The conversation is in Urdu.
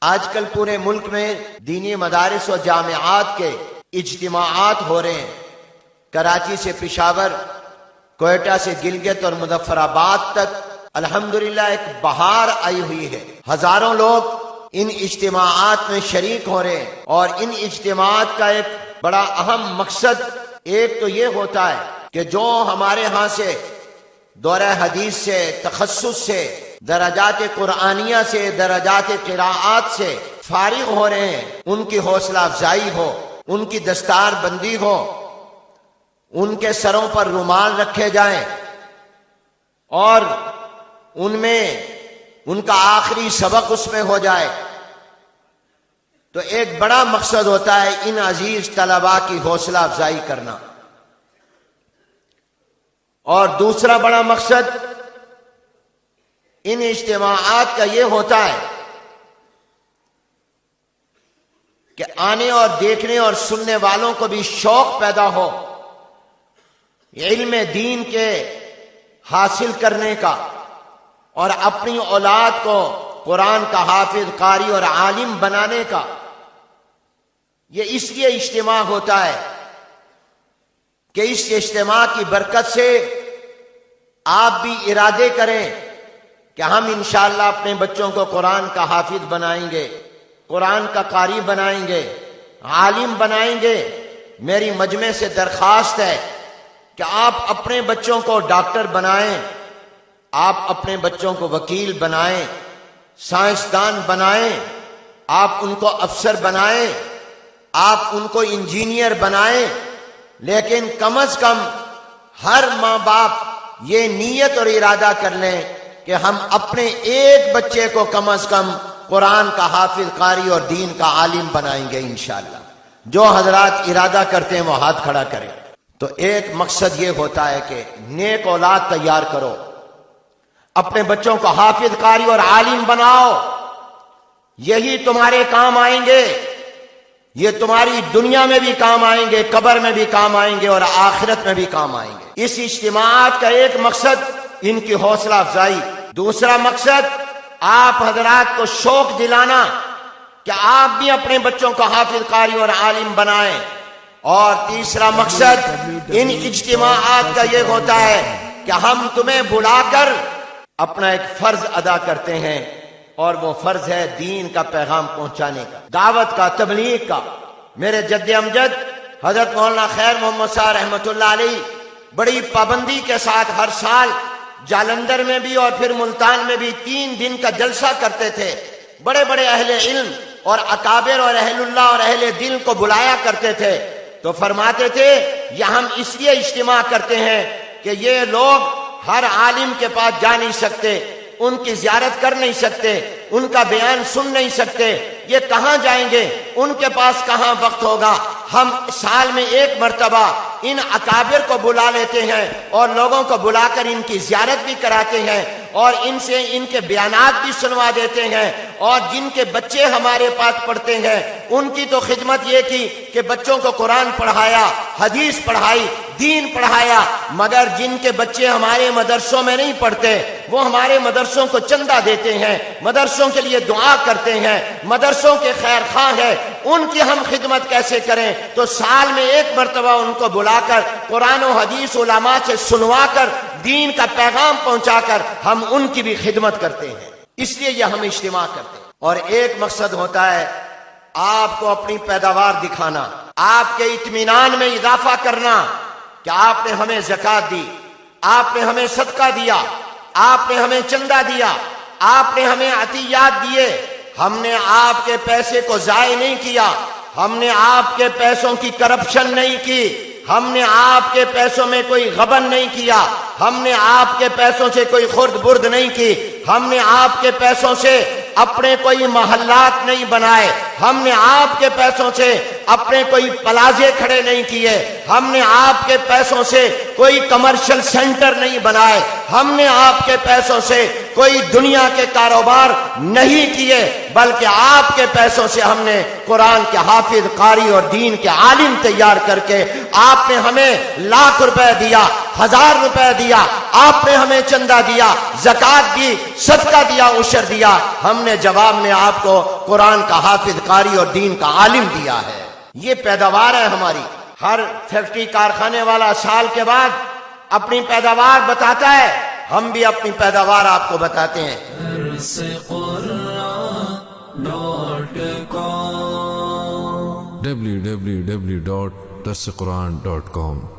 آج کل پورے ملک میں دینی مدارس و جامعات کے اجتماعات ہو رہے ہیں۔ کراچی سے پشاور، کوئٹہ سے گلگت اور مظفر آباد تک الحمدللہ ایک بہار آئی ہوئی ہے۔ ہزاروں لوگ ان اجتماعات میں شریک ہو رہے ہیں، اور ان اجتماعات کا ایک بڑا اہم مقصد ایک تو یہ ہوتا ہے کہ جو ہمارے ہاں سے دورہ حدیث سے، تخصص سے، درجات قرآنیہ سے، درجات قراءات سے فارغ ہو رہے ہیں، ان کی حوصلہ افزائی ہو، ان کی دستار بندی ہو، ان کے سروں پر رومال رکھے جائیں، اور ان میں ان کا آخری سبق اس میں ہو جائے۔ تو ایک بڑا مقصد ہوتا ہے ان عزیز طلباء کی حوصلہ افزائی کرنا، اور دوسرا بڑا مقصد ان اجتماعات کا یہ ہوتا ہے کہ آنے اور دیکھنے اور سننے والوں کو بھی شوق پیدا ہو علم دین کے حاصل کرنے کا، اور اپنی اولاد کو قرآن کا حافظ، قاری اور عالم بنانے کا۔ یہ اس لیے اجتماع ہوتا ہے کہ اس اجتماع کی برکت سے آپ بھی ارادے کریں کہ ہم انشاءاللہ اپنے بچوں کو قرآن کا حافظ بنائیں گے، قرآن کا قاری بنائیں گے، عالم بنائیں گے۔ میری مجمع سے درخواست ہے کہ آپ اپنے بچوں کو ڈاکٹر بنائیں، آپ اپنے بچوں کو وکیل بنائیں، سائنسدان بنائیں، آپ ان کو افسر بنائیں، آپ ان کو انجینئر بنائیں، لیکن کم از کم ہر ماں باپ یہ نیت اور ارادہ کر لیں کہ ہم اپنے ایک بچے کو کم از کم قرآن کا حافظ، قاری اور دین کا عالم بنائیں گے انشاءاللہ۔ جو حضرات ارادہ کرتے ہیں وہ ہاتھ کھڑا کریں۔ تو ایک مقصد یہ ہوتا ہے کہ نیک اولاد تیار کرو، اپنے بچوں کو حافظ، قاری اور عالم بناؤ، یہی تمہارے کام آئیں گے، یہ تمہاری دنیا میں بھی کام آئیں گے، قبر میں بھی کام آئیں گے، اور آخرت میں بھی کام آئیں گے۔ اس اجتماعات کا ایک مقصد ان کی حوصلہ افزائی، دوسرا مقصد آپ حضرات کو شوق دلانا کہ آپ بھی اپنے بچوں کو حافظ، قاری اور عالم بنائیں، اور تیسرا مقصد ان اجتماعات کا یہ ہوتا ہے کہ ہم تمہیں بلا کر اپنا ایک فرض ادا کرتے ہیں، اور وہ فرض ہے دین کا پیغام پہنچانے کا، دعوت کا، تبلیغ کا۔ میرے جد امجد حضرت مولانا خیر محمد صاحب رحمۃ اللہ علیہ بڑی پابندی کے ساتھ ہر سال جالندھر میں بھی اور پھر ملتان میں بھی 3 دن کا جلسہ کرتے تھے۔ بڑے بڑے اہل علم اور اکابر اور اہل اللہ اور اہل دل کو بلایا کرتے تھے، تو فرماتے تھے یہ ہم اس لیے اجتماع کرتے ہیں کہ یہ لوگ ہر عالم کے پاس جا نہیں سکتے، ان کی زیارت کر نہیں سکتے، ان کا بیان سن نہیں سکتے، یہ کہاں جائیں گے، ان کے پاس کہاں وقت ہوگا۔ ہم سال میں 1 مرتبہ ان اکابر کو بلا لیتے ہیں، اور لوگوں کو بلا کر ان کی زیارت بھی کراتے ہیں، اور ان سے ان کے بیانات بھی سنوا دیتے ہیں، اور جن کے بچے ہمارے پاس پڑھتے ہیں ان کی تو خدمت یہ کی کہ بچوں کو قرآن پڑھایا، حدیث پڑھائی، دین پڑھایا، مگر جن کے بچے ہمارے مدرسوں میں نہیں پڑھتے وہ ہمارے مدرسوں کو چندہ دیتے ہیں، مدرسوں کے لیے دعا کرتے ہیں، مدرسوں کے خیر خواہ ہیں، ان کی ہم خدمت کیسے کریں؟ تو سال میں 1 مرتبہ ان کو بلا کر قرآن و حدیث علماء سے سنوا کر دین کا پیغام پہنچا کر ہم ان کی بھی خدمت کرتے ہیں۔ اس لیے یہ ہم اجتماع کرتے ہیں۔ اور ایک مقصد ہوتا ہے آپ کو اپنی پیداوار دکھانا، آپ کے اطمینان میں اضافہ کرنا کہ آپ نے ہمیں زکوٰۃ دی، آپ نے ہمیں صدقہ دیا، آپ نے ہمیں چندہ دیا، آپ نے ہمیں عطیات دیے، ہم نے آپ کے پیسے کو ضائع نہیں کیا، ہم نے آپ کے پیسوں کی کرپشن نہیں کی، ہم نے آپ کے پیسوں میں کوئی غبن نہیں کیا، ہم نے آپ کے پیسوں سے کوئی خرد برد نہیں کی، ہم نے آپ کے پیسوں سے اپنے کوئی محلات نہیں بنائے، ہم نے آپ کے پیسوں سے اپنے کوئی پلازے کھڑے نہیں کیے، ہم نے آپ کے پیسوں سے کوئی کمرشل سینٹر نہیں بنائے، ہم نے آپ کے پیسوں سے کوئی دنیا کے کاروبار نہیں کیے، بلکہ آپ کے پیسوں سے ہم نے قرآن کے حافظ، قاری اور دین کے عالم تیار کر کے آپ نے ہمیں لاکھ روپے دیا، 1000 روپے دیا، آپ نے ہمیں چندہ دیا، زکوٰۃ دی، صدقہ دیا، عشر دیا، ہم نے جواب میں آپ کو قرآن کا حافظ، قاری اور دین کا عالم دیا ہے۔ یہ پیداوار ہے ہماری۔ ہر فیکٹری کارخانے والا سال کے بعد اپنی پیداوار بتاتا ہے، ہم بھی اپنی پیداوار آپ کو بتاتے ہیں۔ www.darsequran.com